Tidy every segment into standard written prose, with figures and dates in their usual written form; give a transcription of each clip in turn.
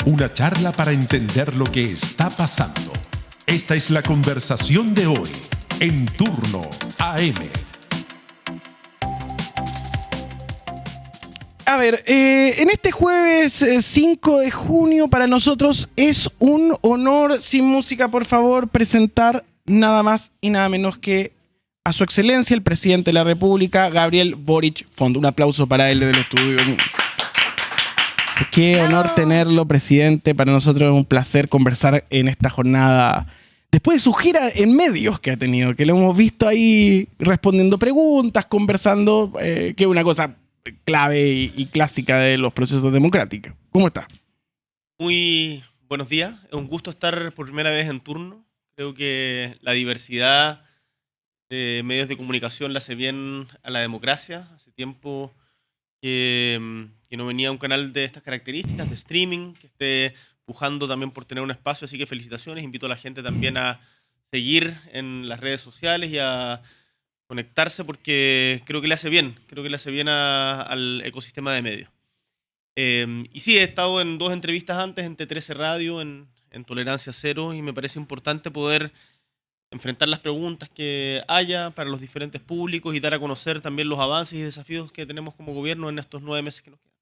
Una charla para entender lo que está pasando. Esta es la conversación de hoy en Turno AM. A ver, en este jueves 5 de junio para nosotros es un honor, sin música por favor, presentar nada más y nada menos que a su excelencia el presidente de la República, Gabriel Boric Font. Un aplauso para él desde el estudio. Qué honor tenerlo, presidente. Para nosotros es un placer conversar en esta jornada. Después de su gira en medios que ha tenido, que lo hemos visto ahí respondiendo preguntas, conversando, que es una cosa clave y clásica de los procesos democráticos. ¿Cómo está? Muy buenos días. Es un gusto estar por primera vez en Turno. Creo que la diversidad de medios de comunicación le hace bien a la democracia. Hace tiempo que no venía un canal de estas características, de streaming, que esté pujando también por tener un espacio, así que felicitaciones. Invito a la gente también a seguir en las redes sociales y a conectarse porque creo que le hace bien, al ecosistema de medios. Y sí, he estado en 2 entrevistas antes en T13 Radio, en Tolerancia Cero, y me parece importante poder enfrentar las preguntas que haya para los diferentes públicos y dar a conocer también los avances y desafíos que tenemos como gobierno en estos 9 meses que nos quedan.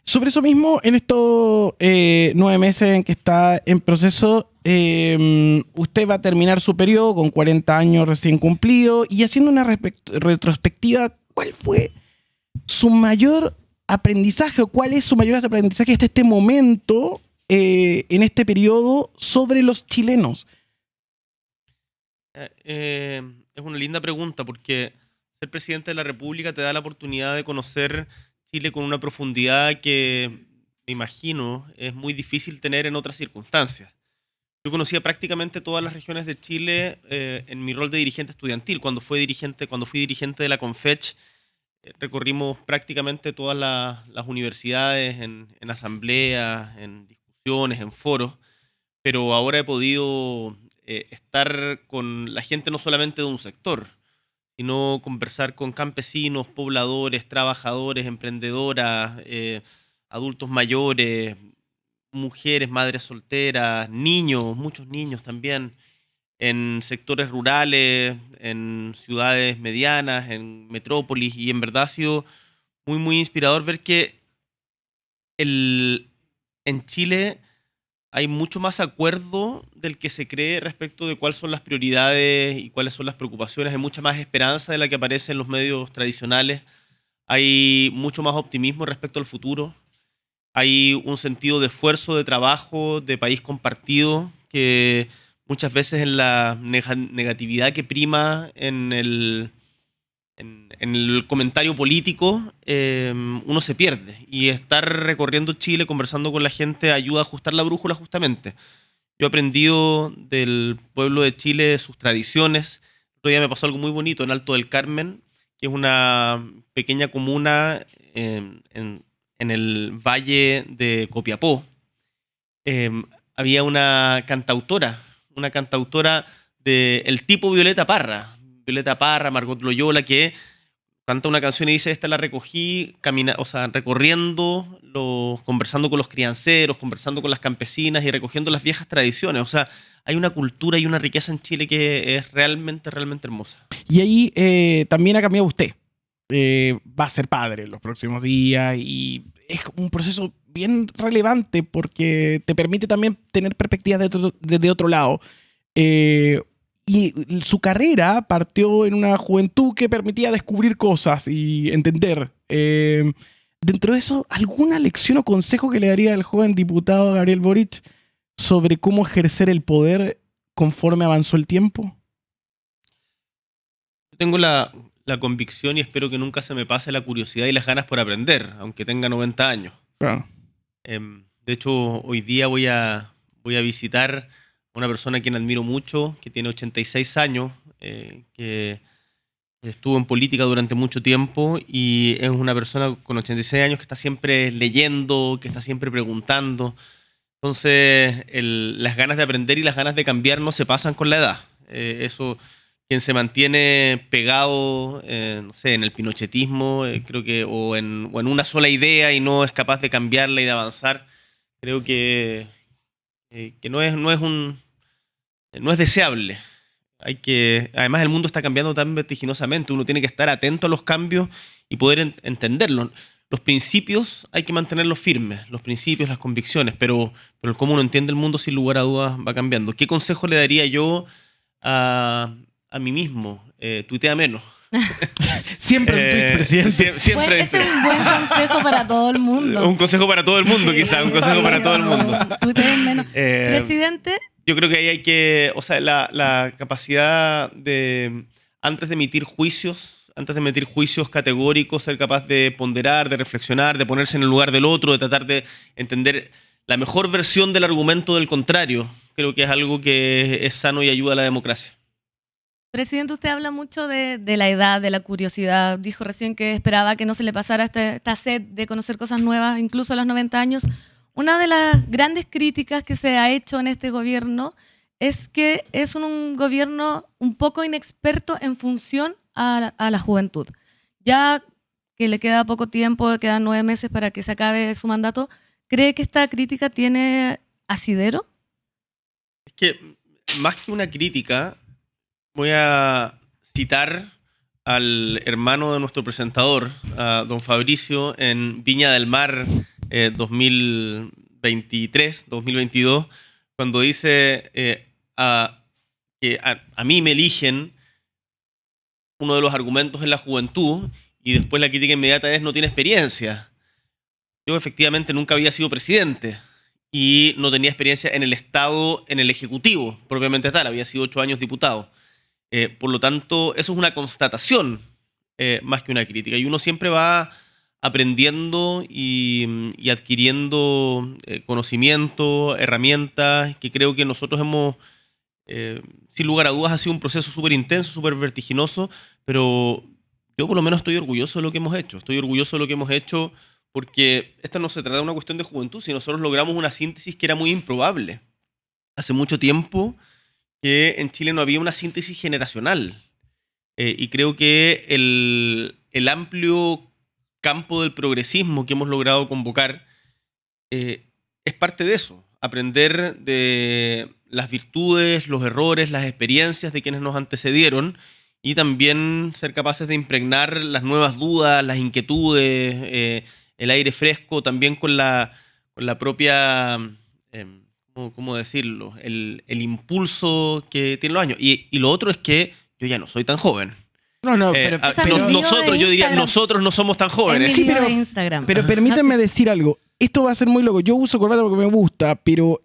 Sobre eso mismo, en estos 9 meses en que está en proceso, usted va a terminar su periodo con 40 años recién cumplidos y haciendo una retrospectiva, ¿cuál fue su mayor aprendizaje o cuál es su mayor aprendizaje hasta este momento en este periodo sobre los chilenos? Es una linda pregunta porque ser presidente de la República te da la oportunidad de conocer Chile con una profundidad que me imagino es muy difícil tener en otras circunstancias. Yo conocía prácticamente todas las regiones de Chile en mi rol de dirigente estudiantil. Cuando fui dirigente de la Confech, recorrimos prácticamente todas las universidades en asambleas, en discusiones, en foros, pero ahora he podido estar con la gente no solamente de un sector, sino conversar con campesinos, pobladores, trabajadores, emprendedoras, adultos mayores, mujeres, madres solteras, niños, muchos niños también, en sectores rurales, en ciudades medianas, en metrópolis, y en verdad ha sido muy, muy inspirador ver que en Chile hay mucho más acuerdo del que se cree respecto de cuáles son las prioridades y cuáles son las preocupaciones. Hay mucha más esperanza de la que aparece en los medios tradicionales. Hay mucho más optimismo respecto al futuro. Hay un sentido de esfuerzo, de trabajo, de país compartido, que muchas veces en la negatividad que prima en el comentario político, uno se pierde. Y estar recorriendo Chile, conversando con la gente, ayuda a ajustar la brújula justamente. Yo he aprendido del pueblo de Chile, sus tradiciones. El otro día me pasó algo muy bonito en Alto del Carmen, que es una pequeña comuna en el valle de Copiapó. Eh, Había una cantautora del tipo Violeta Parra, Margot Loyola, que canta una canción y dice, esta la recogí recorriendo, conversando con los crianceros, conversando con las campesinas y recogiendo las viejas tradiciones. O sea, hay una cultura y una riqueza en Chile que es realmente, realmente hermosa. Y ahí también ha cambiado usted. Va a ser padre en los próximos días y es un proceso bien relevante porque te permite también tener perspectivas desde otro lado. Y su carrera partió en una juventud que permitía descubrir cosas y entender. Dentro de eso, ¿alguna lección o consejo que le daría al joven diputado Gabriel Boric sobre cómo ejercer el poder conforme avanzó el tiempo? Yo tengo la convicción y espero que nunca se me pase la curiosidad y las ganas por aprender, aunque tenga 90 años. Claro. De hecho, hoy día voy a visitar a una persona a quien admiro mucho, que tiene 86 años, que estuvo en política durante mucho tiempo y es una persona con 86 años que está siempre leyendo, que está siempre preguntando. Entonces, las ganas de aprender y las ganas de cambiar no se pasan con la edad. Eso, quien se mantiene pegado, no sé, en el pinochetismo, creo que, o en una sola idea y no es capaz de cambiarla y de avanzar, Creo que no es deseable. Además, el mundo está cambiando tan vertiginosamente, uno tiene que estar atento a los cambios y poder entenderlos. Los principios hay que mantenerlos firmes, los principios, las convicciones, pero el cómo uno entiende el mundo, sin lugar a dudas, va cambiando. ¿Qué consejo le daría yo a mí mismo? Tuitea menos. Siempre un tuit, presidente. Siempre. Ese es un buen consejo para todo el mundo. Un consejo para todo el mundo, quizás, un consejo para todo el mundo. Tuiteen menos. Presidente, Yo creo que ahí hay que, o sea, la capacidad de, antes de emitir juicios categóricos, ser capaz de ponderar, de reflexionar, de ponerse en el lugar del otro, de tratar de entender la mejor versión del argumento del contrario, creo que es algo que es sano y ayuda a la democracia. presidente, usted habla mucho de la edad, de la curiosidad. Dijo recién que esperaba que no se le pasara esta sed de conocer cosas nuevas, incluso a los 90 años. Una de las grandes críticas que se ha hecho en este gobierno es que es un gobierno un poco inexperto en función a la juventud. Ya que le queda poco tiempo, quedan 9 meses para que se acabe su mandato, ¿cree que esta crítica tiene asidero? Es que, más que una crítica, voy a citar al hermano de nuestro presentador, a don Fabricio, en Viña del Mar 2023, 2022, cuando dice que a mí me eligen, uno de los argumentos en la juventud, y después la crítica inmediata es no tiene experiencia. Yo efectivamente nunca había sido presidente y no tenía experiencia en el Estado, en el Ejecutivo, propiamente tal, había sido 8 años diputado. Por lo tanto, eso es una constatación más que una crítica. Y uno siempre va aprendiendo y adquiriendo conocimiento, herramientas, que creo que nosotros hemos, sin lugar a dudas, ha sido un proceso súper intenso, súper vertiginoso, pero yo por lo menos estoy orgulloso de lo que hemos hecho. Estoy orgulloso de lo que hemos hecho porque esta no se trata de una cuestión de juventud, sino nosotros logramos una síntesis que era muy improbable. Hace mucho tiempo que en Chile no había una síntesis generacional. Y creo que el amplio campo del progresismo que hemos logrado convocar es parte de eso. Aprender de las virtudes, los errores, las experiencias de quienes nos antecedieron y también ser capaces de impregnar las nuevas dudas, las inquietudes, el aire fresco, también con la propia... ¿cómo decirlo? El impulso que tienen los años. Y lo otro es que yo ya no soy tan joven. No, nosotros, yo diría, nosotros no somos tan jóvenes. Sí, pero de Instagram. Pero permítanme decir algo. Esto va a ser muy loco. Yo uso corbata porque me gusta, pero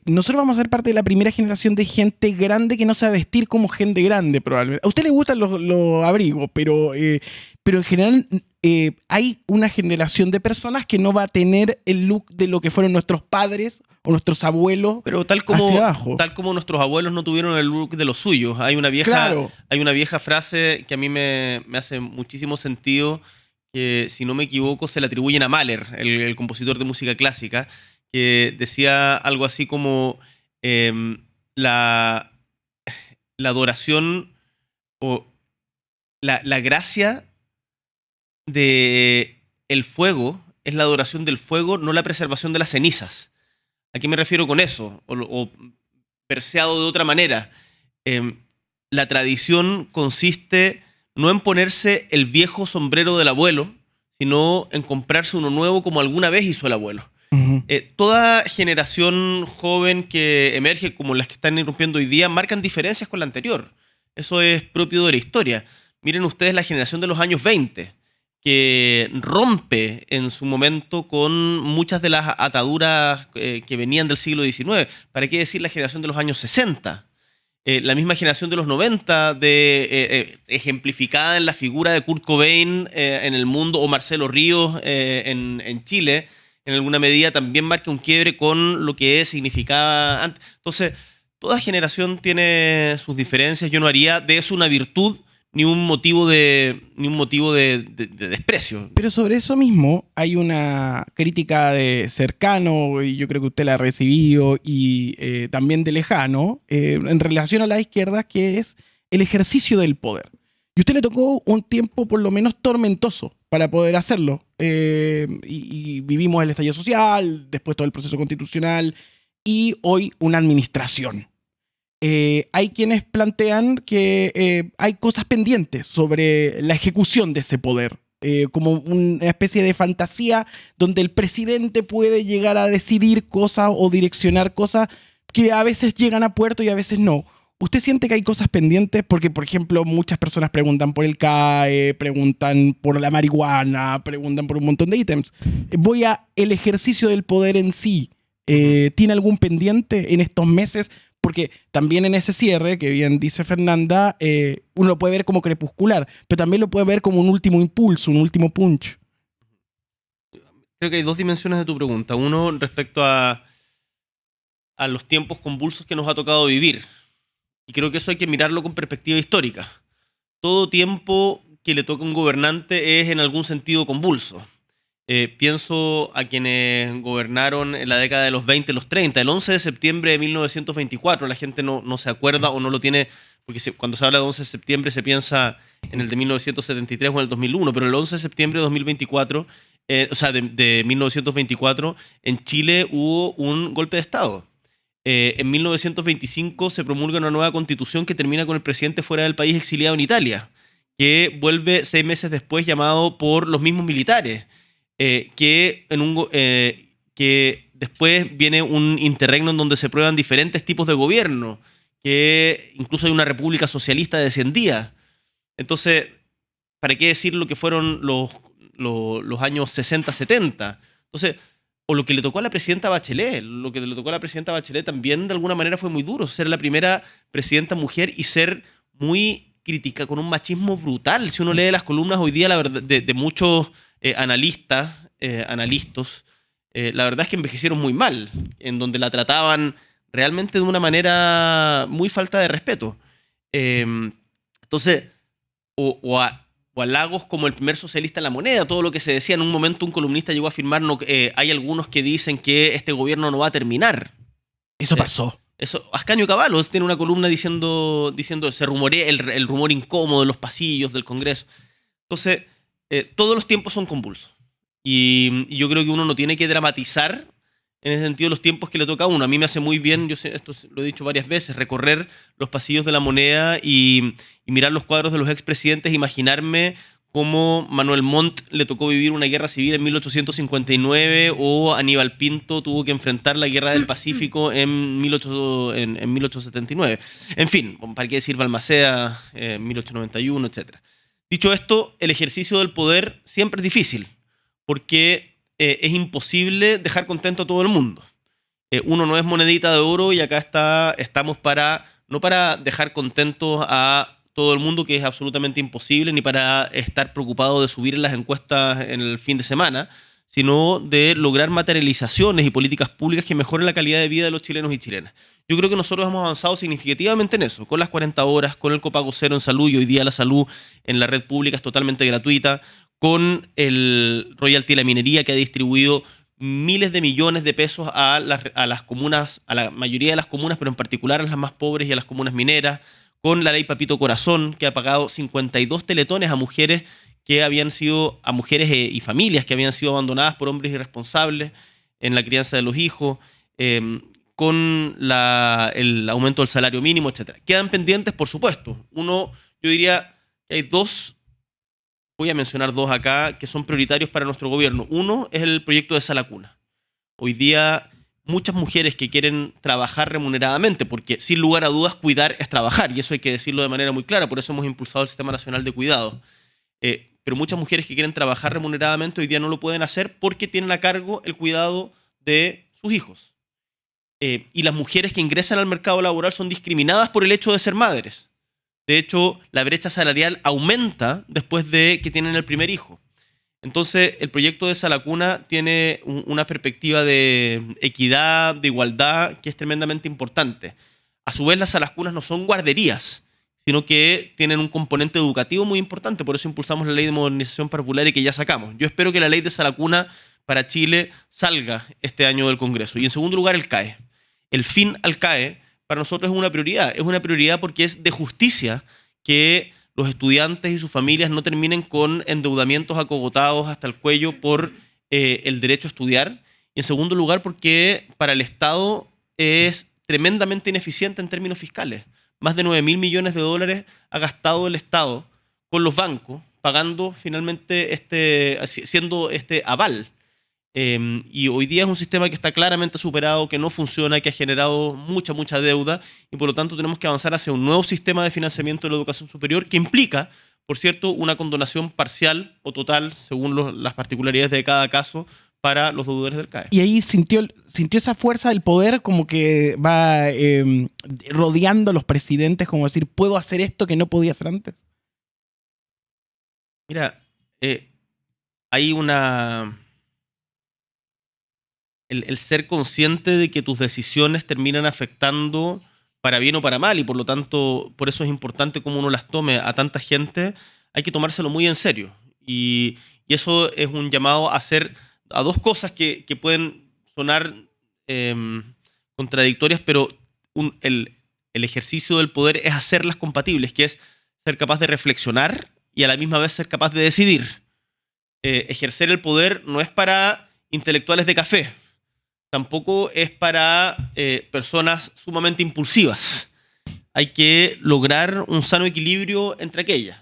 nosotros vamos a ser parte de la primera generación de gente grande que no sabe vestir como gente grande, probablemente. A usted le gustan los abrigos, pero en general hay una generación de personas que no va a tener el look de lo que fueron nuestros padres o nuestros abuelos. Pero tal como nuestros abuelos no tuvieron el look de los suyos. Hay una vieja frase que a mí me hace muchísimo sentido, que si no me equivoco se le atribuyen a Mahler, el compositor de música clásica, que decía algo así como la adoración o la gracia de el fuego es la adoración del fuego, no la preservación de las cenizas. ¿A qué me refiero con eso? O verseado de otra manera, la tradición consiste no en ponerse el viejo sombrero del abuelo, sino en comprarse uno nuevo como alguna vez hizo el abuelo. Uh-huh. Toda generación joven que emerge, como las que están irrumpiendo hoy día, marcan diferencias con la anterior. Eso es propio de la historia. Miren ustedes la generación de los años 20, que rompe en su momento con muchas de las ataduras que venían del siglo XIX. ¿Para qué decir la generación de los años 60? La misma generación de los 90, ejemplificada en la figura de Kurt Cobain en el mundo, o Marcelo Ríos en Chile, en alguna medida también marca un quiebre con lo que significaba antes. Entonces, toda generación tiene sus diferencias. Yo no haría de eso una virtud ni un motivo de desprecio. Pero sobre eso mismo hay una crítica de cercano, y yo creo que usted la ha recibido, y también de lejano, en relación a la izquierda, que es el ejercicio del poder. Y a usted le tocó un tiempo por lo menos tormentoso para poder hacerlo. Y vivimos el estallido social, después todo el proceso constitucional y hoy una administración. Hay quienes plantean que hay cosas pendientes sobre la ejecución de ese poder, como una especie de fantasía donde el presidente puede llegar a decidir cosas o direccionar cosas que a veces llegan a puerto y a veces no. ¿Usted siente que hay cosas pendientes? Porque, por ejemplo, muchas personas preguntan por el CAE, preguntan por la marihuana, preguntan por un montón de ítems. Voy a el ejercicio del poder en sí. ¿Tiene algún pendiente en estos meses? Porque también en ese cierre, que bien dice Fernanda, uno lo puede ver como crepuscular, pero también lo puede ver como un último impulso, un último punch. Creo que hay dos dimensiones de tu pregunta. Uno, respecto a los tiempos convulsos que nos ha tocado vivir. Y creo que eso hay que mirarlo con perspectiva histórica. Todo tiempo que le toca a un gobernante es en algún sentido convulso. Pienso a quienes gobernaron en la década de los 20, los 30. El 11 de septiembre de 1924, la gente no se acuerda o no lo tiene, porque cuando se habla de 11 de septiembre se piensa en el de 1973 o en el 2001, pero el 11 de septiembre de 2024, de 1924, en Chile hubo un golpe de Estado. En 1925 se promulga una nueva constitución que termina con el presidente fuera del país, exiliado en Italia, que vuelve 6 meses después llamado por los mismos militares, que después viene un interregno en donde se prueban diferentes tipos de gobierno, que incluso hay una república socialista de 100 días. Entonces, ¿para qué decir lo que fueron los años 60-70? Entonces, o lo que le tocó a la presidenta Bachelet. Lo que le tocó a la presidenta Bachelet también de alguna manera fue muy duro. Ser la primera presidenta mujer y ser muy crítica, con un machismo brutal. Si uno lee las columnas hoy día, la verdad, de muchos analistas, la verdad es que envejecieron muy mal, en donde la trataban realmente de una manera muy falta de respeto. Entonces, o halagos como el primer socialista en la moneda, todo lo que se decía en un momento, un columnista llegó a afirmar, hay algunos que dicen que este gobierno no va a terminar. Eso pasó. Eso, Ascanio Cavallos tiene una columna diciendo se rumorea el rumor incómodo de los pasillos del Congreso. Entonces, todos los tiempos son convulsos. Y yo creo que uno no tiene que dramatizar en ese sentido los tiempos que le toca a uno. A mí me hace muy bien, esto lo he dicho varias veces, recorrer los pasillos de la moneda y mirar los cuadros de los expresidentes, imaginarme cómo Manuel Montt le tocó vivir una guerra civil en 1859 o Aníbal Pinto tuvo que enfrentar la guerra del Pacífico en 1879. En fin, para qué decir Balmaceda, 1891, etc. Dicho esto, el ejercicio del poder siempre es difícil, porque es imposible dejar contento a todo el mundo. Uno no es monedita de oro y acá estamos no para dejar contentos a todo el mundo, que es absolutamente imposible, ni para estar preocupado de subir en las encuestas en el fin de semana, sino de lograr materializaciones y políticas públicas que mejoren la calidad de vida de los chilenos y chilenas. Yo creo que nosotros hemos avanzado significativamente en eso, con las 40 horas, con el copago cero en salud, y hoy día la salud en la red pública es totalmente gratuita, con el royalty de la minería, que ha distribuido miles de millones de pesos a las comunas, a la mayoría de las comunas, pero en particular a las más pobres y a las comunas mineras, con la ley Papito Corazón, que ha pagado 52 teletones a mujeres y familias que habían sido abandonadas por hombres irresponsables en la crianza de los hijos, con el aumento del salario mínimo, etc. Quedan pendientes, por supuesto. Yo diría que hay voy a mencionar dos acá, que son prioritarios para nuestro gobierno. Uno es el proyecto de Sala Cuna. Hoy día muchas mujeres que quieren trabajar remuneradamente, porque sin lugar a dudas cuidar es trabajar, y eso hay que decirlo de manera muy clara, por eso hemos impulsado el Sistema Nacional de Cuidado. Pero muchas mujeres que quieren trabajar remuneradamente hoy día no lo pueden hacer porque tienen a cargo el cuidado de sus hijos. Y las mujeres que ingresan al mercado laboral son discriminadas por el hecho de ser madres. De hecho, la brecha salarial aumenta después de que tienen el primer hijo. Entonces, el proyecto de Sala Cuna tiene una perspectiva de equidad, de igualdad, que es tremendamente importante. A su vez, las salas cunas no son guarderías, sino que tienen un componente educativo muy importante. Por eso impulsamos la ley de modernización popular y que ya sacamos. Yo espero que la ley de Sala Cuna para Chile salga este año del Congreso. Y en segundo lugar, el CAE. El fin al CAE para nosotros es una prioridad. Es una prioridad porque es de justicia que los estudiantes y sus familias no terminen con endeudamientos acogotados hasta el cuello por el derecho a estudiar. Y en segundo lugar, porque para el Estado es tremendamente ineficiente en términos fiscales. Más de 9.000 millones de dólares ha gastado el Estado con los bancos, pagando finalmente siendo este aval. Y hoy día es un sistema que está claramente superado, que no funciona, que ha generado mucha deuda, y por lo tanto tenemos que avanzar hacia un nuevo sistema de financiamiento de la educación superior que implica, por cierto, una condonación parcial o total, según las particularidades de cada caso, para los deudores del CAE. Y ahí sintió esa fuerza del poder como que va rodeando a los presidentes, como decir, ¿puedo hacer esto que no podía hacer antes? Mira, hay el ser consciente de que tus decisiones terminan afectando para bien o para mal, y por lo tanto, por eso es importante cómo uno las tome a tanta gente, hay que tomárselo muy en serio. Y eso es un llamado a hacer a dos cosas que pueden sonar contradictorias, pero el ejercicio del poder es hacerlas compatibles, que es ser capaz de reflexionar y a la misma vez ser capaz de decidir. Ejercer el poder no es para intelectuales de café, tampoco es para personas sumamente impulsivas. Hay que lograr un sano equilibrio entre aquellas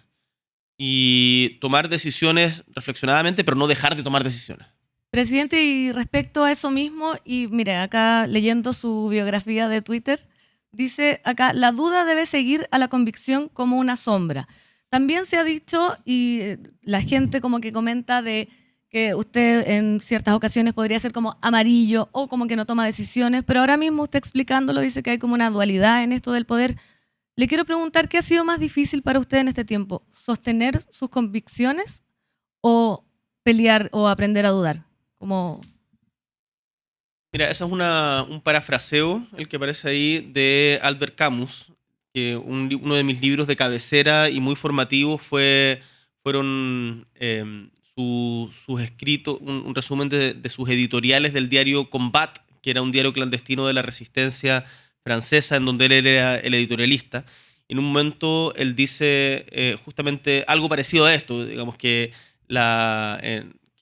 y tomar decisiones reflexionadamente, pero no dejar de tomar decisiones. Presidente, y respecto a eso mismo, y mire, acá leyendo su biografía de Twitter, dice acá, la duda debe seguir a la convicción como una sombra. También se ha dicho, y la gente como que comenta de que usted en ciertas ocasiones podría ser como amarillo o como que no toma decisiones, pero ahora mismo usted explicándolo dice que hay como una dualidad en esto del poder. Le quiero preguntar, ¿qué ha sido más difícil para usted en este tiempo? ¿Sostener sus convicciones o pelear o aprender a dudar? Mira, eso es un parafraseo, el que aparece ahí, de Albert Camus, que uno de mis libros de cabecera y muy formativos fueron sus escritos, un resumen de sus editoriales del diario Combat, que era un diario clandestino de la resistencia francesa, en donde él era el editorialista. Y en un momento él dice justamente algo parecido a esto, digamos que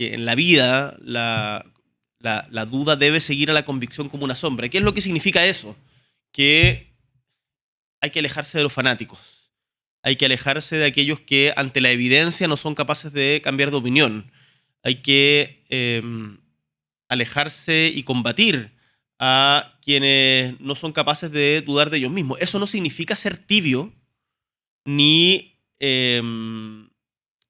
en la vida la duda debe seguir a la convicción como una sombra. ¿Qué es lo que significa eso? Que hay que alejarse de los fanáticos. Hay que alejarse de aquellos que ante la evidencia no son capaces de cambiar de opinión. Hay que alejarse y combatir a quienes no son capaces de dudar de ellos mismos. Eso no significa ser tibio ni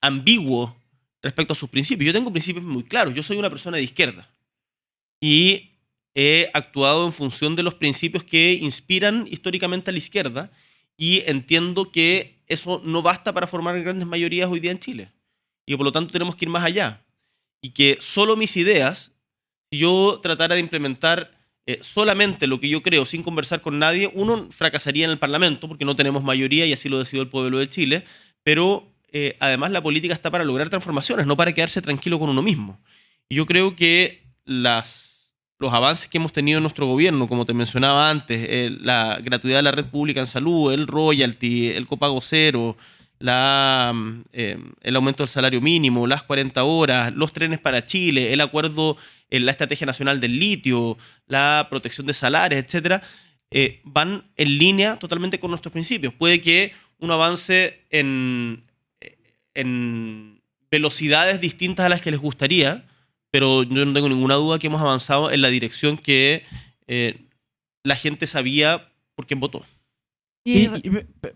ambiguo respecto a sus principios. Yo tengo principios muy claros. Yo soy una persona de izquierda y he actuado en función de los principios que inspiran históricamente a la izquierda, y entiendo que eso no basta para formar grandes mayorías hoy día en Chile, y que por lo tanto tenemos que ir más allá, y que solo mis ideas, si yo tratara de implementar solamente lo que yo creo sin conversar con nadie, uno, fracasaría en el Parlamento porque no tenemos mayoría y así lo decidió el pueblo de Chile, pero además la política está para lograr transformaciones, no para quedarse tranquilo con uno mismo. Y yo creo que los avances que hemos tenido en nuestro gobierno, como te mencionaba antes, la gratuidad de la red pública en salud, el royalty, el copago cero, el aumento del salario mínimo, las 40 horas, los trenes para Chile, el acuerdo, la Estrategia Nacional del Litio, la protección de salarios, etcétera, van en línea totalmente con nuestros principios. Puede que uno avance en velocidades distintas a las que les gustaría, pero yo no tengo ninguna duda que hemos avanzado en la dirección que la gente sabía por quién votó.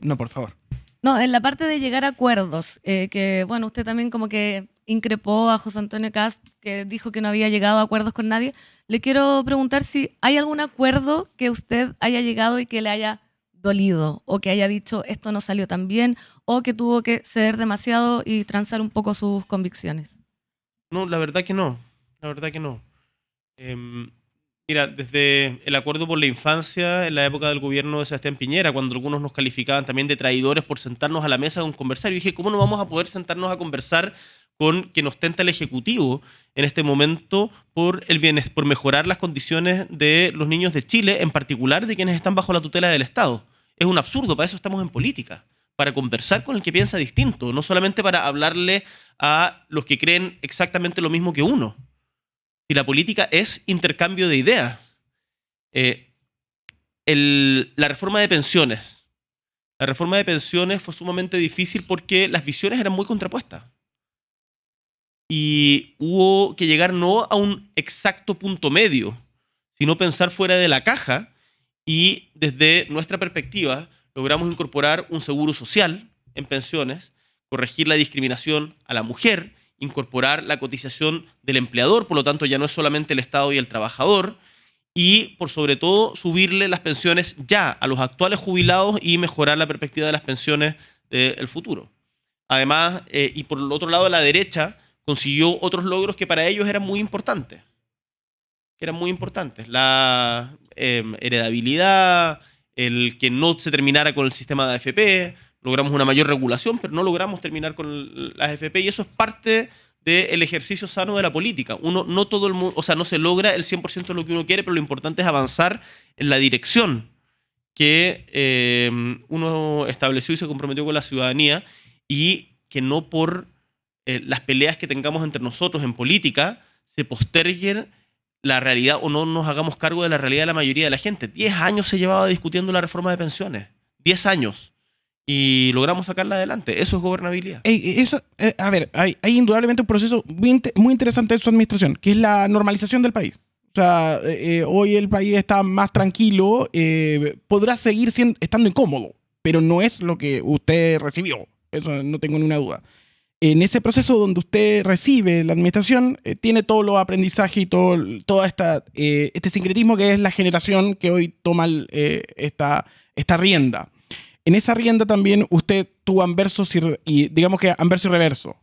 No, por favor. No, en la parte de llegar a acuerdos, que bueno, usted también como que increpó a José Antonio Kast, que dijo que no había llegado a acuerdos con nadie. Le quiero preguntar si hay algún acuerdo que usted haya llegado y que le haya dolido, o que haya dicho esto no salió tan bien, o que tuvo que ceder demasiado y transar un poco sus convicciones. No, la verdad que no. La verdad que no. Mira, desde el acuerdo por la infancia, en la época del gobierno de Sebastián Piñera, cuando algunos nos calificaban también de traidores por sentarnos a la mesa con conversar, yo dije, ¿cómo no vamos a poder sentarnos a conversar con quien ostenta el Ejecutivo en este momento por mejorar las condiciones de los niños de Chile, en particular de quienes están bajo la tutela del Estado? Es un absurdo, para eso estamos en política, para conversar con el que piensa distinto, no solamente para hablarle a los que creen exactamente lo mismo que uno. Y la política es intercambio de ideas. La reforma de pensiones. La reforma de pensiones fue sumamente difícil porque las visiones eran muy contrapuestas. Y hubo que llegar no a un exacto punto medio, sino pensar fuera de la caja, y desde nuestra perspectiva logramos incorporar un seguro social en pensiones, corregir la discriminación a la mujer, incorporar la cotización del empleador, por lo tanto ya no es solamente el Estado y el trabajador, y por sobre todo subirle las pensiones ya a los actuales jubilados y mejorar la perspectiva de las pensiones del futuro. Además, y por el otro lado, la derecha consiguió otros logros que para ellos eran muy importantes. La heredabilidad, el que no se terminara con el sistema de AFP, logramos una mayor regulación, pero no logramos terminar con las AFP, y eso es parte del ejercicio sano de la política. No todo el mundo, o sea, no se logra el 100% de lo que uno quiere, pero lo importante es avanzar en la dirección que uno estableció y se comprometió con la ciudadanía, y que no por las peleas que tengamos entre nosotros en política se posterguen la realidad o no nos hagamos cargo de la realidad de la mayoría de la gente. 10 años se llevaba discutiendo la reforma de pensiones. 10 años. Y logramos sacarla adelante. Eso es gobernabilidad. A ver, hay indudablemente un proceso muy interesante en su administración, que es la normalización del país. O sea, hoy el país está más tranquilo, podrá seguir estando incómodo, pero no es lo que usted recibió. Eso no tengo ninguna duda. En ese proceso donde usted recibe la administración, tiene todos los aprendizajes y todo este sincretismo que es la generación que hoy toma esta rienda. En esa rienda también usted tuvo anversos y digamos que anverso y reverso.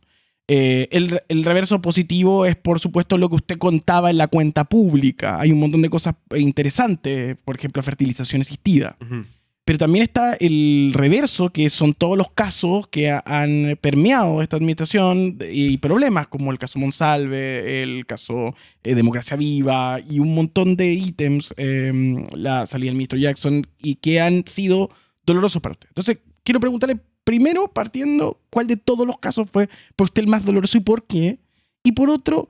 El reverso positivo es, por supuesto, lo que usted contaba en la cuenta pública. Hay un montón de cosas interesantes, por ejemplo, fertilización asistida. Uh-huh. Pero también está el reverso, que son todos los casos que han permeado esta administración y problemas, como el caso Monsalve, el caso Democracia Viva y un montón de ítems, la salida del ministro Jackson, y que han sido dolorosos para usted. Entonces, quiero preguntarle primero, partiendo, ¿cuál de todos los casos fue por usted el más doloroso y por qué? Y por otro,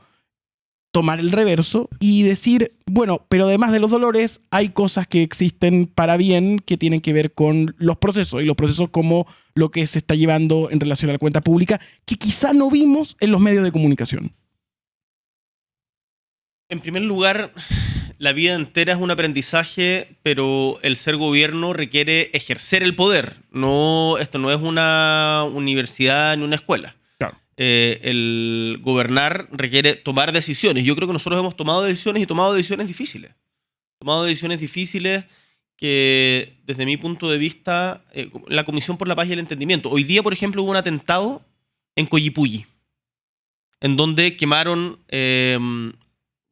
tomar el reverso y decir, bueno, pero además de los dolores, hay cosas que existen para bien que tienen que ver con los procesos, y los procesos como lo que se está llevando en relación a la cuenta pública, que quizá no vimos en los medios de comunicación. En primer lugar, la vida entera es un aprendizaje, pero el ser gobierno requiere ejercer el poder. Esto no es una universidad ni una escuela. El gobernar requiere tomar decisiones. Yo creo que nosotros hemos tomado decisiones y tomado decisiones difíciles. Que, desde mi punto de vista, la Comisión por la Paz y el Entendimiento. Hoy día, por ejemplo, hubo un atentado en Collipulli, en donde quemaron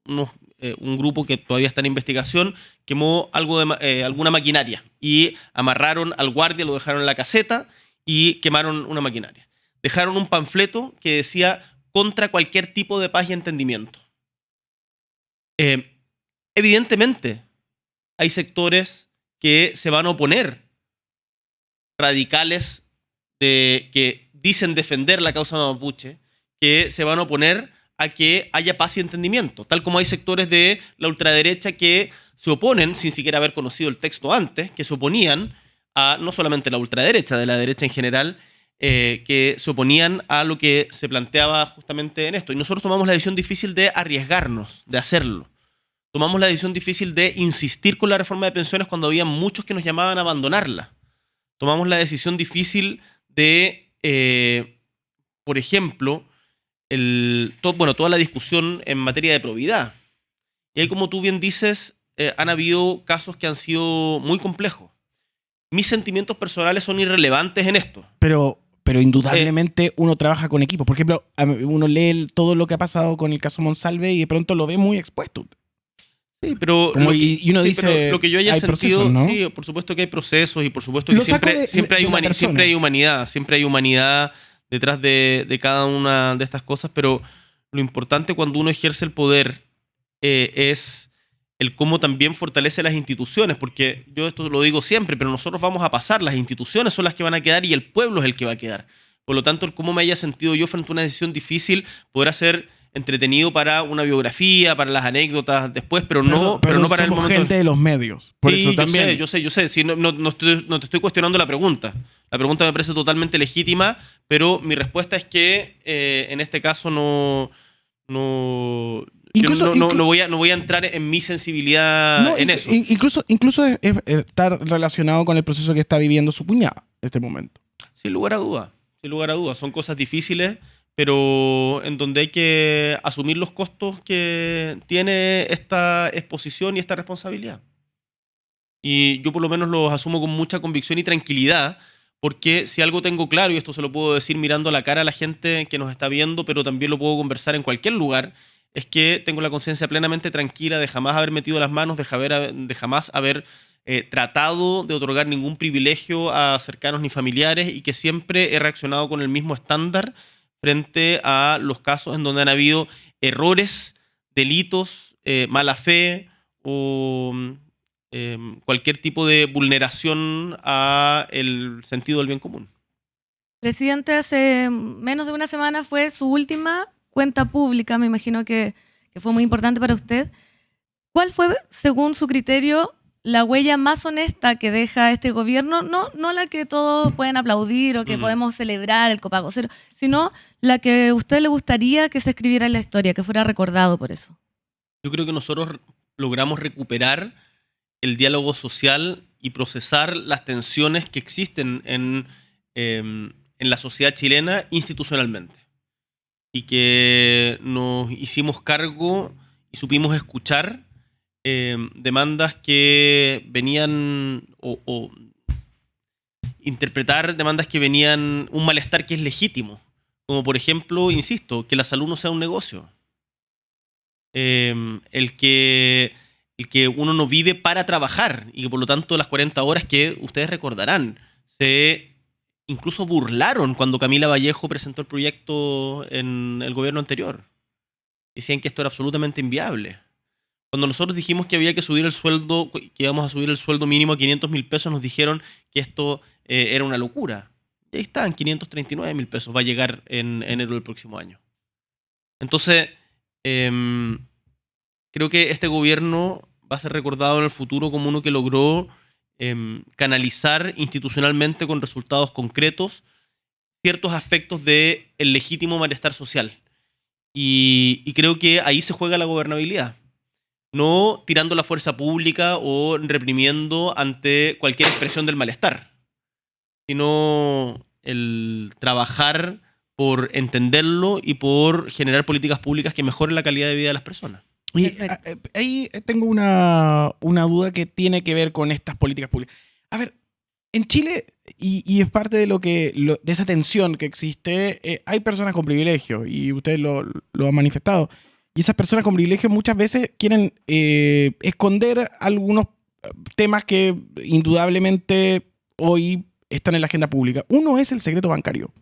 un grupo que todavía está en investigación, quemó alguna maquinaria y amarraron al guardia, lo dejaron en la caseta y quemaron una maquinaria. Dejaron un panfleto que decía contra cualquier tipo de paz y entendimiento. Evidentemente, hay sectores que se van a oponer, radicales que dicen defender la causa mapuche, que se van a oponer a que haya paz y entendimiento, tal como hay sectores de la ultraderecha que se oponen, sin siquiera haber conocido el texto antes, que se oponían a no solamente la ultraderecha, de la derecha en general, que se oponían a lo que se planteaba justamente en esto. Y nosotros tomamos la decisión difícil de arriesgarnos, de hacerlo. Tomamos la decisión difícil de insistir con la reforma de pensiones cuando había muchos que nos llamaban a abandonarla. Tomamos la decisión difícil de, por ejemplo, toda la discusión en materia de probidad. Y ahí, como tú bien dices, han habido casos que han sido muy complejos. Mis sentimientos personales son irrelevantes en esto. Pero indudablemente uno trabaja con equipos. Por ejemplo, uno lee todo lo que ha pasado con el caso Monsalve y de pronto lo ve muy expuesto. Sí, pero lo que yo haya sentido, ¿no? Sí, por supuesto que hay procesos y por supuesto que siempre hay humanidad detrás de cada una de estas cosas, pero lo importante cuando uno ejerce el poder es el cómo también fortalece las instituciones, porque yo esto lo digo siempre, pero nosotros vamos a pasar, las instituciones son las que van a quedar y el pueblo es el que va a quedar. Por lo tanto, el cómo me haya sentido yo frente a una decisión difícil podrá ser entretenido para una biografía, para las anécdotas después, pero no para el somos momento. gente de los medios. Por Sí, eso también. yo sé. Sí, no te estoy cuestionando la pregunta. La pregunta me parece totalmente legítima, pero mi respuesta es que en este caso no voy a entrar en mi sensibilidad en eso. Incluso estar relacionado con el proceso que está viviendo su cuñada en este momento. Sin lugar a dudas. Son cosas difíciles, pero en donde hay que asumir los costos que tiene esta exposición y esta responsabilidad. Y yo por lo menos los asumo con mucha convicción y tranquilidad, porque si algo tengo claro, y esto se lo puedo decir mirando a la cara a la gente que nos está viendo, pero también lo puedo conversar en cualquier lugar, es que tengo la conciencia plenamente tranquila de jamás haber metido las manos, de jamás haber tratado de otorgar ningún privilegio a cercanos ni familiares, y que siempre he reaccionado con el mismo estándar frente a los casos en donde han habido errores, delitos, mala fe o cualquier tipo de vulneración a el sentido del bien común. Presidente, hace menos de una semana fue su última cuenta pública, me imagino que fue muy importante para usted. ¿Cuál fue, según su criterio, la huella más honesta que deja este gobierno? No la que todos pueden aplaudir o que podemos celebrar, el copago cero, sino la que a usted le gustaría que se escribiera en la historia, que fuera recordado por eso. Yo creo que nosotros logramos recuperar el diálogo social y procesar las tensiones que existen en la sociedad chilena institucionalmente. Y que nos hicimos cargo y supimos escuchar demandas que venían o interpretar demandas que venían, un malestar que es legítimo, como por ejemplo, insisto, que la salud no sea un negocio, el que uno no vive para trabajar, y que por lo tanto las 40 horas que ustedes recordarán se incluso burlaron cuando Camila Vallejo presentó el proyecto en el gobierno anterior. Decían que esto era absolutamente inviable. Cuando nosotros dijimos que había que subir el sueldo, que íbamos a subir el sueldo mínimo a 500.000 pesos, nos dijeron que esto era una locura. Y ahí están, 539.000 pesos. Va a llegar en enero del próximo año. Entonces, creo que este gobierno va a ser recordado en el futuro como uno que logró canalizar institucionalmente con resultados concretos ciertos aspectos del legítimo malestar social. Y creo que ahí se juega la gobernabilidad. No tirando la fuerza pública o reprimiendo ante cualquier expresión del malestar, sino el trabajar por entenderlo y por generar políticas públicas que mejoren la calidad de vida de las personas. Y ahí tengo una duda que tiene que ver con estas políticas públicas. A ver, en Chile, y es parte de de esa tensión que existe, hay personas con privilegio, y usted lo ha manifestado. Y esas personas con privilegio muchas veces quieren esconder algunos temas que indudablemente hoy están en la agenda pública. Uno es el secreto bancario.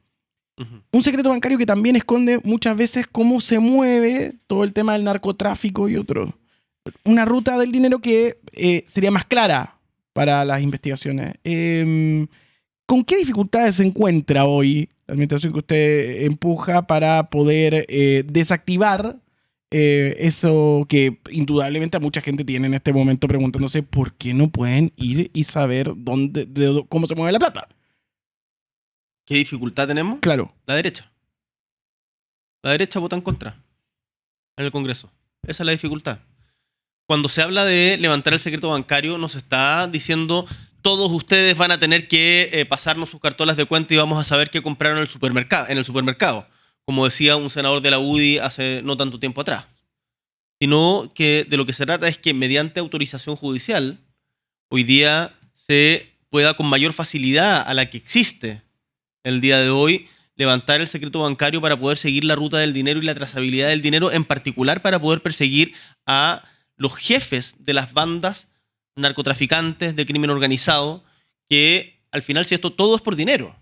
Un secreto bancario que también esconde muchas veces cómo se mueve todo el tema del narcotráfico y otro. Una ruta del dinero que sería más clara para las investigaciones. ¿Con qué dificultades se encuentra hoy la administración que usted empuja para poder desactivar eso que indudablemente a mucha gente tiene en este momento preguntándose por qué no pueden ir y saber cómo se mueve la plata? ¿Qué dificultad tenemos? Claro. La derecha. La derecha vota en contra en el Congreso. Esa es la dificultad. Cuando se habla de levantar el secreto bancario, nos está diciendo todos ustedes van a tener que pasarnos sus cartolas de cuenta y vamos a saber qué compraron en el supermercado. Como decía un senador de la UDI hace no tanto tiempo atrás. Sino que de lo que se trata es que mediante autorización judicial, hoy día se pueda con mayor facilidad a la que existe el día de hoy, levantar el secreto bancario para poder seguir la ruta del dinero y la trazabilidad del dinero, en particular para poder perseguir a los jefes de las bandas narcotraficantes de crimen organizado, que al final, si esto todo es por dinero,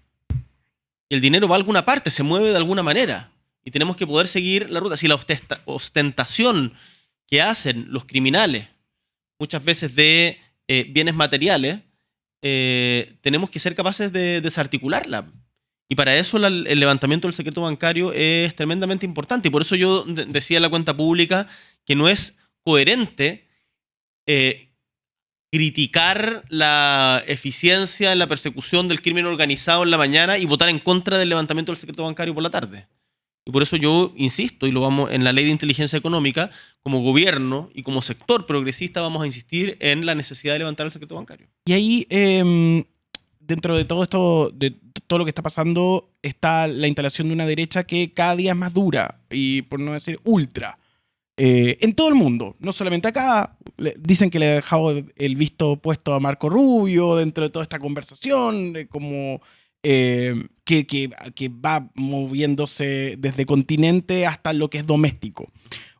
y el dinero va a alguna parte, se mueve de alguna manera, y tenemos que poder seguir la ruta. Si la ostentación que hacen los criminales muchas veces de bienes materiales, tenemos que ser capaces de desarticularla. Y para eso el levantamiento del secreto bancario es tremendamente importante. Y por eso yo decía en la cuenta pública que no es coherente criticar la eficiencia en la persecución del crimen organizado en la mañana y votar en contra del levantamiento del secreto bancario por la tarde. Y por eso yo insisto, y lo vamos en la ley de inteligencia económica, como gobierno y como sector progresista vamos a insistir en la necesidad de levantar el secreto bancario. Y ahí, dentro de todo esto, de todo lo que está pasando, está la instalación de una derecha que cada día es más dura y, por no decir, ultra. En todo el mundo, no solamente acá. Dicen que le ha dejado el visto puesto a Marco Rubio dentro de toda esta conversación, como que va moviéndose desde continente hasta lo que es doméstico.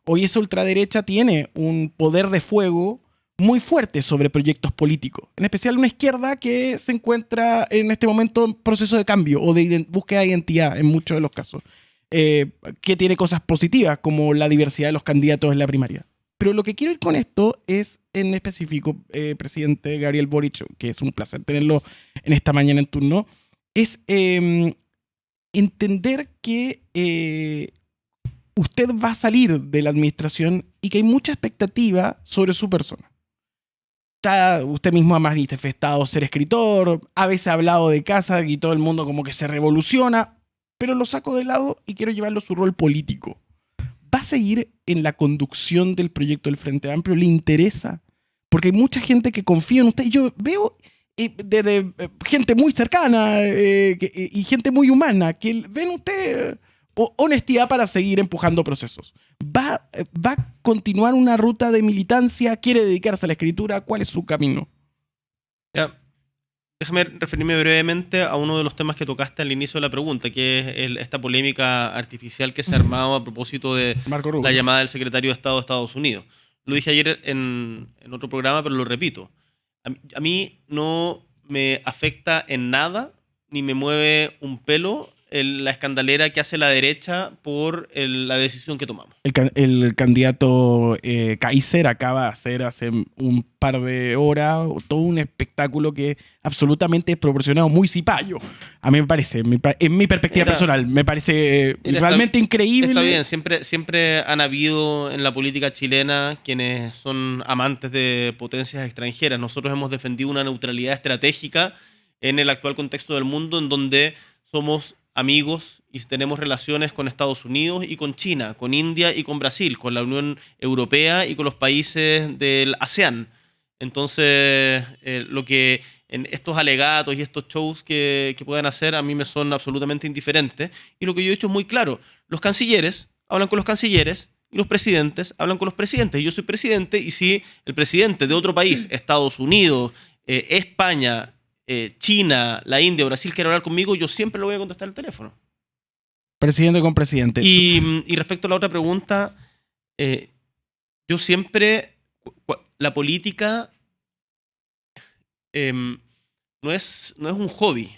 Hoy esa ultraderecha tiene un poder de fuego muy fuerte sobre proyectos políticos, en especial una izquierda que se encuentra en este momento en proceso de cambio o de búsqueda de identidad en muchos de los casos. Que tiene cosas positivas como la diversidad de los candidatos en la primaria. Pero lo que quiero ir con esto es, en específico, presidente Gabriel Boric, que es un placer tenerlo en esta mañana en turno, es entender que usted va a salir de la administración y que hay mucha expectativa sobre su persona. Usted mismo ha manifestado ser escritor, a veces ha hablado de casa y todo el mundo como que se revoluciona, pero lo saco de lado y quiero llevarlo a su rol político. ¿Va a seguir en la conducción del proyecto del Frente Amplio? ¿Le interesa? Porque hay mucha gente que confía en usted. Yo veo de gente muy cercana y gente muy humana que ven usted honestidad para seguir empujando procesos. ¿Va a continuar una ruta de militancia? ¿Quiere dedicarse a la escritura? ¿Cuál es su camino? Ya. Déjame referirme brevemente a uno de los temas que tocaste al inicio de la pregunta, que es esta polémica artificial que se ha armado a propósito de Marco Rubio, la llamada del secretario de Estado de Estados Unidos. Lo dije ayer en otro programa, pero lo repito. A mí no me afecta en nada, ni me mueve un pelo la escandalera que hace la derecha por la decisión que tomamos. El candidato Kaiser acaba de hacer hace un par de horas todo un espectáculo que es absolutamente desproporcionado, muy cipayo. A mí me parece, en mi perspectiva personal, me parece realmente increíble. Está bien, siempre han habido en la política chilena quienes son amantes de potencias extranjeras. Nosotros hemos defendido una neutralidad estratégica en el actual contexto del mundo, en donde somos amigos y tenemos relaciones con Estados Unidos y con China, con India y con Brasil, con la Unión Europea y con los países del ASEAN. Entonces, lo que en estos alegatos y estos shows que puedan hacer a mí me son absolutamente indiferentes. Y lo que yo he dicho es muy claro. Los cancilleres hablan con los cancilleres y los presidentes hablan con los presidentes. Y yo soy presidente, y si el presidente de otro país, Estados Unidos, España, China, la India o Brasil quiere hablar conmigo, yo siempre lo voy a contestar al teléfono. Presidente con presidente. Y respecto a la otra pregunta, yo siempre, la política no es un hobby,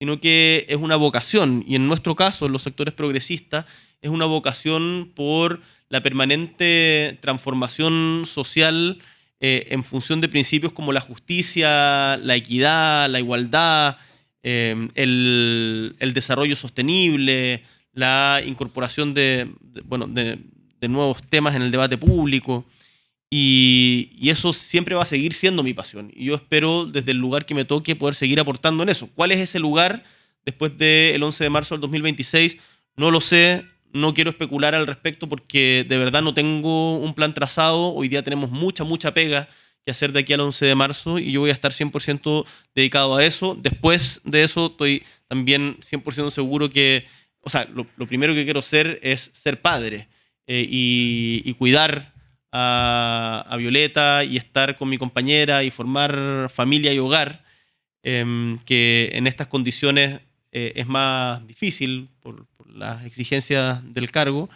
sino que es una vocación. Y en nuestro caso, en los sectores progresistas, es una vocación por la permanente transformación social en función de principios como la justicia, la equidad, la igualdad, el desarrollo sostenible, la incorporación de nuevos temas en el debate público. Y eso siempre va a seguir siendo mi pasión. Y yo espero, desde el lugar que me toque, poder seguir aportando en eso. ¿Cuál es ese lugar después del 11 de marzo del 2026? No lo sé. No quiero especular al respecto porque de verdad no tengo un plan trazado. Hoy día tenemos mucha pega que hacer de aquí al 11 de marzo y yo voy a estar 100% dedicado a eso. Después de eso estoy también 100% seguro que, o sea, lo primero que quiero ser es ser padre y cuidar a Violeta y estar con mi compañera y formar familia y hogar, que en estas condiciones es más difícil por las exigencias del cargo,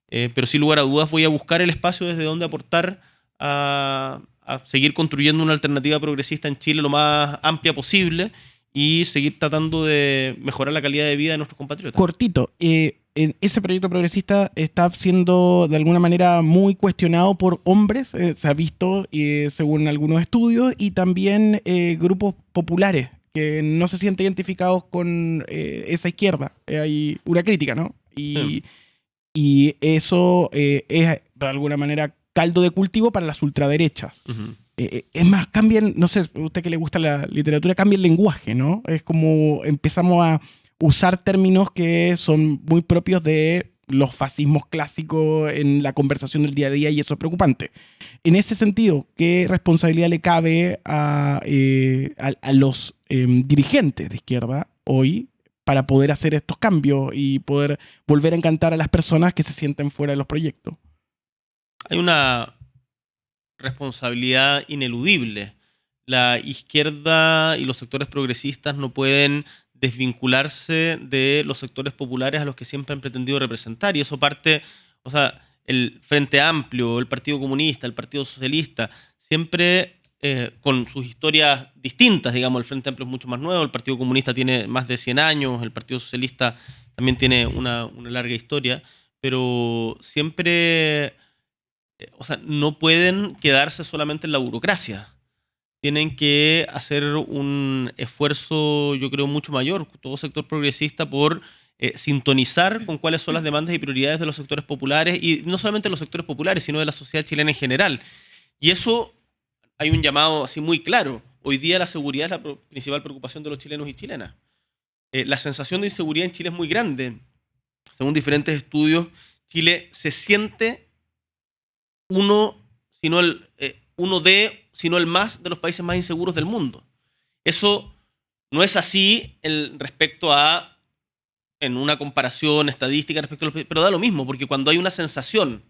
pero sin lugar a dudas voy a buscar el espacio desde donde aportar a seguir construyendo una alternativa progresista en Chile lo más amplia posible y seguir tratando de mejorar la calidad de vida de nuestros compatriotas. Cortito, ese proyecto progresista está siendo de alguna manera muy cuestionado por hombres, se ha visto según algunos estudios, y también grupos populares que no se sienten identificados con esa izquierda. Hay una crítica, ¿no? Y eso es de alguna manera caldo de cultivo para las ultraderechas. Ujú. Es más, cambian, no sé, a usted que le gusta la literatura, cambia el lenguaje, ¿no? Es como empezamos a usar términos que son muy propios de los fascismos clásicos en la conversación del día a día, y eso es preocupante. En ese sentido, ¿qué responsabilidad le cabe a los dirigentes de izquierda hoy para poder hacer estos cambios y poder volver a encantar a las personas que se sienten fuera de los proyectos? Hay una responsabilidad ineludible. La izquierda y los sectores progresistas no pueden desvincularse de los sectores populares a los que siempre han pretendido representar. Y eso parte, o sea, el Frente Amplio, el Partido Comunista, el Partido Socialista, siempre con sus historias distintas, digamos. El Frente Amplio es mucho más nuevo, el Partido Comunista tiene más de 100 años, el Partido Socialista también tiene una larga historia, pero siempre, o sea, no pueden quedarse solamente en la burocracia. Tienen que hacer un esfuerzo, yo creo, mucho mayor, todo sector progresista, por sintonizar con cuáles son las demandas y prioridades de los sectores populares, y no solamente de los sectores populares, sino de la sociedad chilena en general. Y eso hay un llamado así muy claro. Hoy día la seguridad es la principal preocupación de los chilenos y chilenas. La sensación de inseguridad en Chile es muy grande. Según diferentes estudios, Chile se siente uno sino el más de los países más inseguros del mundo. Eso no es así respecto a, en una comparación estadística respecto a los países, pero da lo mismo, porque cuando hay una sensación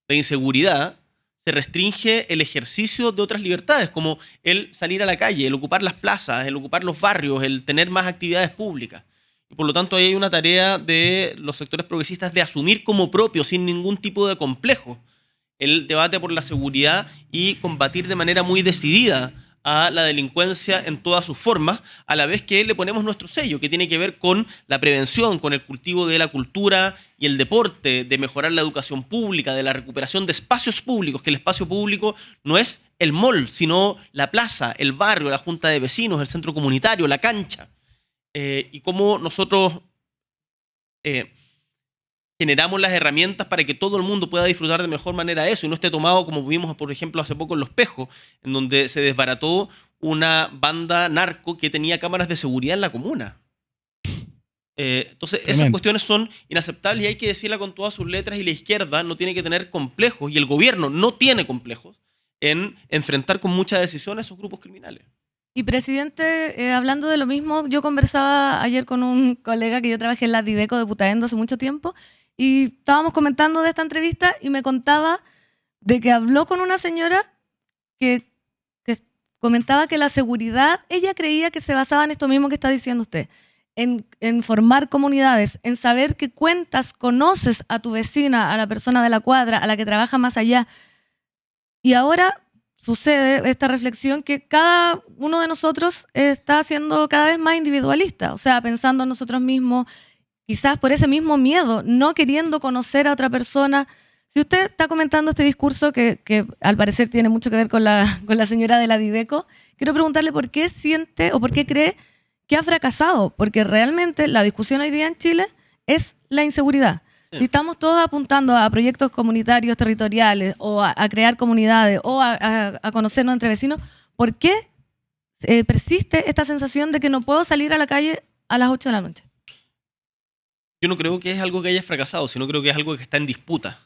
de inseguridad, se restringe el ejercicio de otras libertades, como el salir a la calle, el ocupar las plazas, el ocupar los barrios, el tener más actividades públicas. Y por lo tanto, ahí hay una tarea de los sectores progresistas de asumir como propio, sin ningún tipo de complejo, el debate por la seguridad y combatir de manera muy decidida a la delincuencia en todas sus formas, a la vez que le ponemos nuestro sello, que tiene que ver con la prevención, con el cultivo de la cultura y el deporte, de mejorar la educación pública, de la recuperación de espacios públicos, que el espacio público no es el mall, sino la plaza, el barrio, la junta de vecinos, el centro comunitario, la cancha. Y cómo nosotros generamos las herramientas para que todo el mundo pueda disfrutar de mejor manera eso y no esté tomado, como vimos, por ejemplo, hace poco en Los Pejos, en donde se desbarató una banda narco que tenía cámaras de seguridad en la comuna. Entonces, esas cuestiones son inaceptables y hay que decirla con todas sus letras, y la izquierda no tiene que tener complejos, y el gobierno no tiene complejos en enfrentar con mucha decisión a esos grupos criminales. Y presidente, hablando de lo mismo, yo conversaba ayer con un colega que yo trabajé en la Dideco de Putaendo hace mucho tiempo, y estábamos comentando de esta entrevista y me contaba de que habló con una señora que comentaba que la seguridad, ella creía que se basaba en esto mismo que está diciendo usted, en formar comunidades, en saber qué cuentas conoces a tu vecina, a la persona de la cuadra, a la que trabaja más allá. Y ahora sucede esta reflexión que cada uno de nosotros está siendo cada vez más individualista, o sea, pensando en nosotros mismos, quizás por ese mismo miedo, no queriendo conocer a otra persona. Si usted está comentando este discurso que al parecer tiene mucho que ver con la señora de la Dideco, quiero preguntarle por qué siente o por qué cree que ha fracasado, porque realmente la discusión hoy día en Chile es la inseguridad. Si estamos todos apuntando a proyectos comunitarios territoriales o a crear comunidades o a conocernos entre vecinos, ¿por qué persiste esta sensación de que no puedo salir a la calle a las 8 de la noche? Yo no creo que es algo que haya fracasado, sino creo que es algo que está en disputa.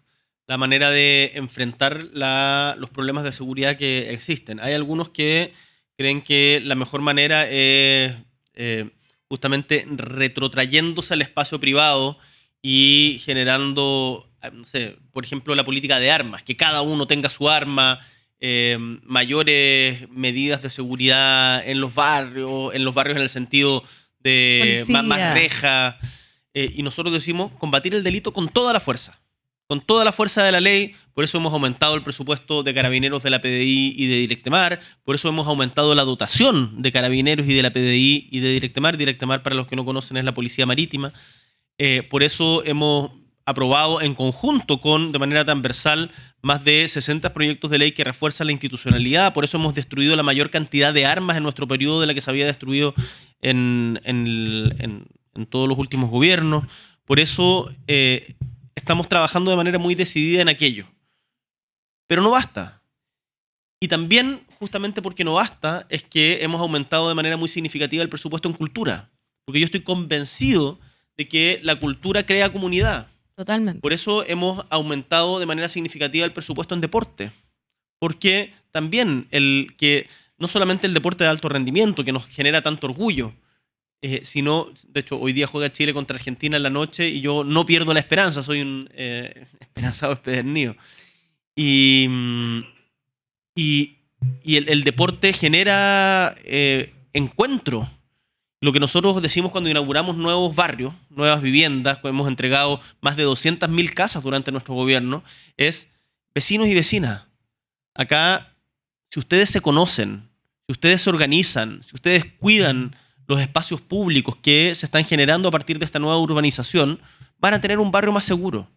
La manera de enfrentar los problemas de seguridad que existen. Hay algunos que creen que la mejor manera es justamente retrotrayéndose al espacio privado y generando, no sé, por ejemplo, la política de armas, que cada uno tenga su arma, mayores medidas de seguridad en los barrios en el sentido de más rejas. Y nosotros decimos combatir el delito con toda la fuerza de la ley. Por eso hemos aumentado el presupuesto de carabineros de la PDI y de Directemar, por eso hemos aumentado la dotación de carabineros y de la PDI y de Directemar. Directemar, para los que no conocen, es la policía marítima. Por eso hemos aprobado en conjunto de manera transversal, más de 60 proyectos de ley que refuerzan la institucionalidad. Por eso hemos destruido la mayor cantidad de armas en nuestro periodo de la que se había destruido en todos los últimos gobiernos. Por eso estamos trabajando de manera muy decidida en aquello. Pero no basta. Y también, justamente porque no basta, es que hemos aumentado de manera muy significativa el presupuesto en cultura. Porque yo estoy convencido de que la cultura crea comunidad. Totalmente. Por eso hemos aumentado de manera significativa el presupuesto en deporte. Porque también no solamente el deporte de alto rendimiento, que nos genera tanto orgullo, sino, de hecho, hoy día juega Chile contra Argentina en la noche y yo no pierdo la esperanza, soy un esperanzado empedernido. Y el deporte genera encuentro. Lo que nosotros decimos cuando inauguramos nuevos barrios, nuevas viviendas, hemos entregado más de 200.000 casas durante nuestro gobierno, es vecinos y vecinas. Acá, si ustedes se conocen, si ustedes se organizan, si ustedes cuidan los espacios públicos que se están generando a partir de esta nueva urbanización, van a tener un barrio más seguro.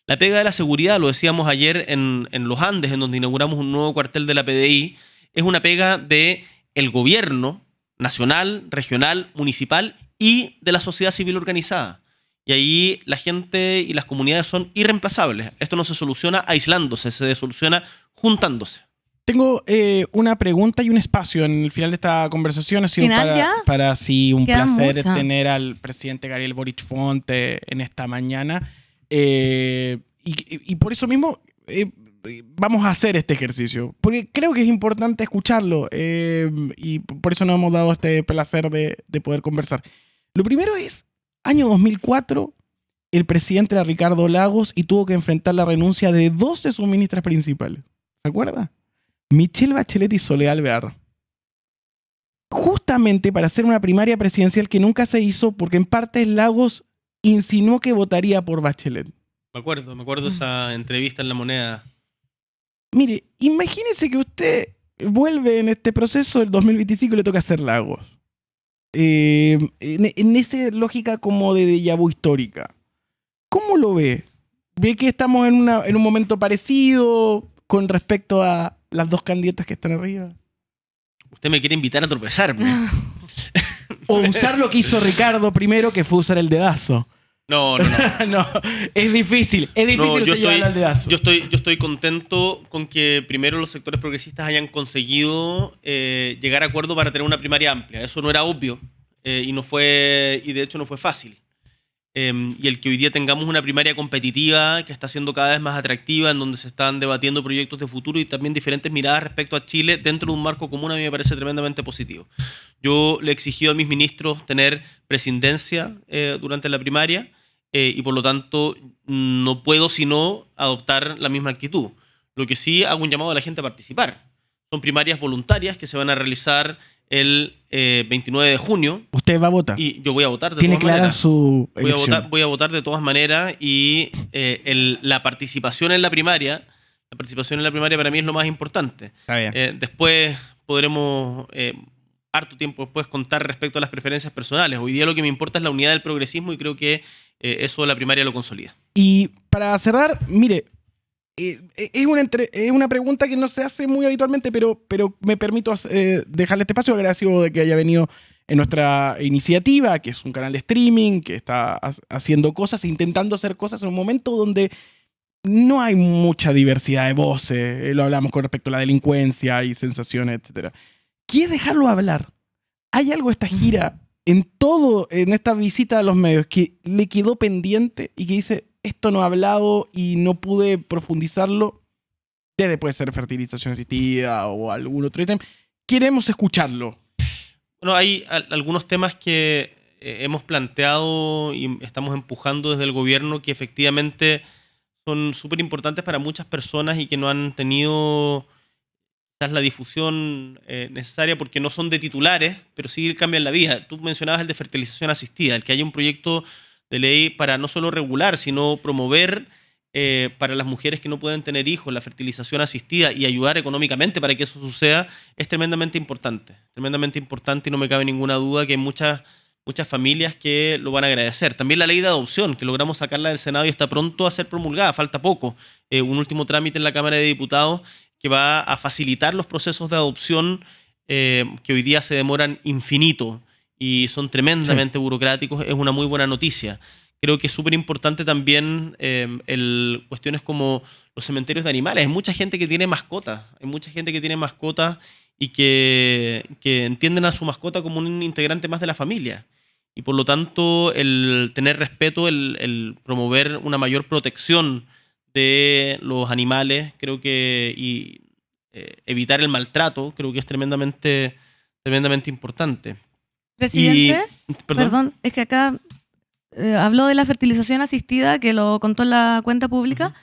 La pega de la seguridad, lo decíamos ayer en Los Andes, en donde inauguramos un nuevo cuartel de la PDI, es una pega del gobierno nacional, regional, municipal y de la sociedad civil organizada. Y ahí la gente y las comunidades son irreemplazables. Esto no se soluciona aislándose, se soluciona juntándose. Tengo una pregunta y un espacio en el final de esta conversación. Ha sido ¿Final ya? para sí, un Queda placer mucha. tener al presidente Gabriel Boric Fonte en esta mañana. Y por eso mismo vamos a hacer este ejercicio, porque creo que es importante escucharlo y por eso nos hemos dado este placer de poder conversar. Lo primero es, año 2004, el presidente era Ricardo Lagos y tuvo que enfrentar la renuncia de 2 de sus ministras principales. ¿Se acuerda? Michelle Bachelet y Soledad Alvear. Justamente para hacer una primaria presidencial que nunca se hizo, porque en parte Lagos insinuó que votaría por Bachelet. Me acuerdo esa entrevista en La Moneda. Mire, imagínese que usted vuelve en este proceso del 2025 y le toca hacer Lagos. En esa lógica como de déjà vu histórica. ¿Cómo lo ve? ¿Ve que estamos en un momento parecido con respecto a las 2 candidatas que están arriba? Usted me quiere invitar a tropezarme. O usar lo que hizo Ricardo primero, que fue usar el dedazo. No. No, es difícil No, usted llevarlo al dedazo. Yo estoy contento con que primero los sectores progresistas hayan conseguido llegar a acuerdo para tener una primaria amplia. Eso no era obvio y de hecho no fue fácil. Y el que hoy día tengamos una primaria competitiva que está siendo cada vez más atractiva, en donde se están debatiendo proyectos de futuro y también diferentes miradas respecto a Chile dentro de un marco común, a mí me parece tremendamente positivo. Yo le he exigido a mis ministros tener presidencia durante la primaria y por lo tanto no puedo sino adoptar la misma actitud. Lo que sí hago un llamado a la gente a participar. Son primarias voluntarias que se van a realizar el 29 de junio. Usted va a votar. Y yo voy a votar de Tiene todas clara maneras. su elección. Voy a votar de todas maneras y la participación en la primaria para mí es lo más importante. Está bien. Después podremos, harto tiempo después, contar respecto a las preferencias personales. Hoy día lo que me importa es la unidad del progresismo y creo que eso la primaria lo consolida. Y para cerrar, mire, es una pregunta que no se hace muy habitualmente, pero me permito dejarle este espacio, agradecido de que haya venido en nuestra iniciativa, que es un canal de streaming, que está haciendo cosas, intentando hacer cosas en un momento donde no hay mucha diversidad de voces. Lo hablamos con respecto a la delincuencia y sensaciones, etc. ¿Quieres dejarlo hablar? ¿Hay algo de esta gira, en esta visita a los medios, que le quedó pendiente y que dice, esto no he hablado y no pude profundizarlo? Puede ser fertilización asistida o algún otro ítem. Queremos escucharlo. Bueno, hay algunos temas que hemos planteado y estamos empujando desde el gobierno que efectivamente son súper importantes para muchas personas y que no han tenido quizás la difusión necesaria porque no son de titulares, pero sí cambian la vida. Tú mencionabas el de fertilización asistida, el que haya un proyecto de ley para no solo regular, sino promover para las mujeres que no pueden tener hijos la fertilización asistida y ayudar económicamente para que eso suceda, es tremendamente importante y no me cabe ninguna duda que hay muchas muchas familias que lo van a agradecer. También la ley de adopción, que logramos sacarla del Senado y está pronto a ser promulgada, falta poco. Un último trámite en la Cámara de Diputados que va a facilitar los procesos de adopción que hoy día se demoran infinito y son tremendamente burocráticos. Es una muy buena noticia. Creo que es súper importante también cuestiones como los cementerios de animales. Hay mucha gente que tiene mascotas, y que entienden a su mascota como un integrante más de la familia. Y por lo tanto, el tener respeto, el promover una mayor protección de los animales, creo que evitar el maltrato, creo que es tremendamente importante. Presidente, perdón, es que acá habló de la fertilización asistida, que lo contó en la cuenta pública,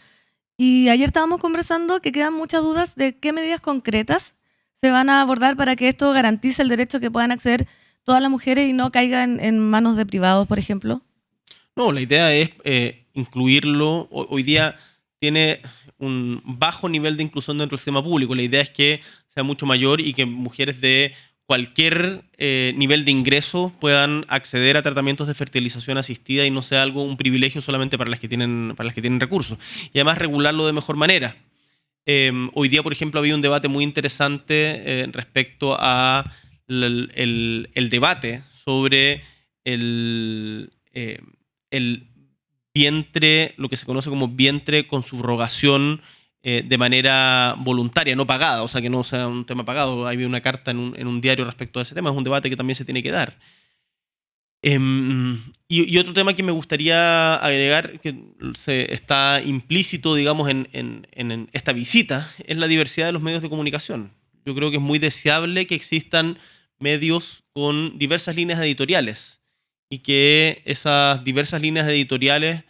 y ayer estábamos conversando que quedan muchas dudas de qué medidas concretas se van a abordar para que esto garantice el derecho que puedan acceder todas las mujeres y no caiga en manos de privados, por ejemplo. No, la idea es incluirlo. Hoy día tiene un bajo nivel de inclusión dentro del sistema público. La idea es que sea mucho mayor y que mujeres de cualquier nivel de ingreso puedan acceder a tratamientos de fertilización asistida y no sea un privilegio solamente para las que tienen recursos. Y además regularlo de mejor manera. Hoy día, por ejemplo, había un debate muy interesante respecto a el debate sobre el vientre, lo que se conoce como vientre con subrogación de manera voluntaria, no pagada, o sea, que no sea un tema pagado. Había una carta en un diario respecto a ese tema. Es un debate que también se tiene que dar. Y otro tema que me gustaría agregar, que está implícito, digamos, en esta visita, es la diversidad de los medios de comunicación. Yo creo que es muy deseable que existan medios con diversas líneas editoriales y que esas diversas líneas editoriales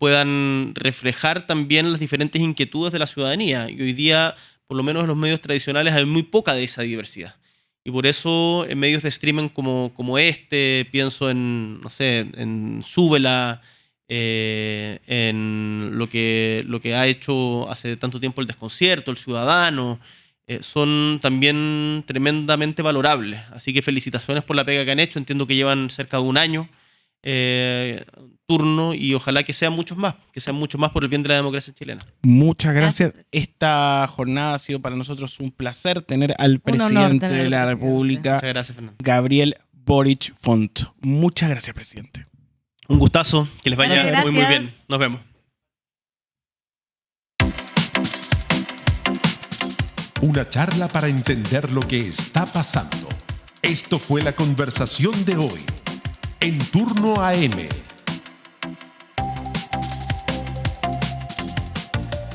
puedan reflejar también las diferentes inquietudes de la ciudadanía. Y hoy día, por lo menos en los medios tradicionales, hay muy poca de esa diversidad. Y por eso en medios de streaming como este, pienso en, no sé, en Súbela, en lo que ha hecho hace tanto tiempo El Desconcierto, El Ciudadano, son también tremendamente valorables. Así que felicitaciones por la pega que han hecho. Entiendo que llevan cerca de un año turno y ojalá que sean muchos más por el bien de la democracia chilena. Muchas gracias. Esta jornada ha sido para nosotros un placer tener al presidente de la República, Muchas gracias, Fernando. Gabriel Boric Font. Muchas gracias, presidente. Un gustazo, que les vaya Gracias. muy bien. Nos vemos. Una charla para entender lo que está pasando. Esto fue la conversación de hoy. En Turno AM.